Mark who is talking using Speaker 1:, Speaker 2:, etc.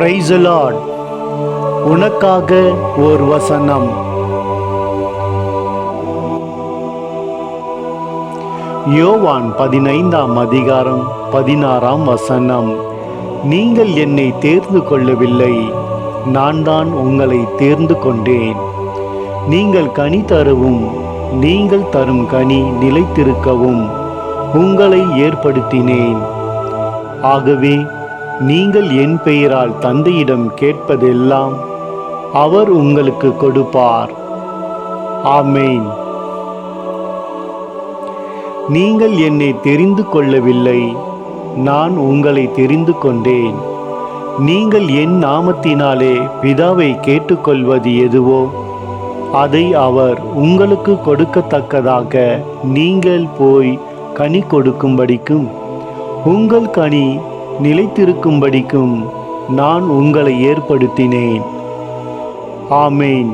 Speaker 1: Praise the Lord. உனக்காக ஓர் வசனம். யோவான் 15:16 நீங்கள் என்னை தேர்ந்து கொள்ளவில்லை, நான் தான் உங்களை தேர்ந்து கொண்டேன். நீங்கள் கனி தரவும், நீங்கள் தரும் கனி நிலைத்திருக்கவும் உங்களை ஏற்படுத்தினேன். ஆகவே நீங்கள் என் பெயரால் தந்தையிடம் கேட்பதெல்லாம் அவர் உங்களுக்கு கொடுப்பார். ஆமென். நீங்கள் என்னை தெரிந்து கொள்ளவில்லை, நான் உங்களை தெரிந்து கொண்டேன். நீங்கள் என் நாமத்தினாலே பிதாவை கேட்டுக்கொள்வது எதுவோ அதை அவர் உங்களுக்கு கொடுக்கத்தக்கதாக நீங்கள் போய் கனி கொடுக்கும்படிக்கும் உங்கள் கனி நிலைத்திருக்கும்படிக்கும் நான் உங்களை ஏற்படுத்தினேன். ஆமென்.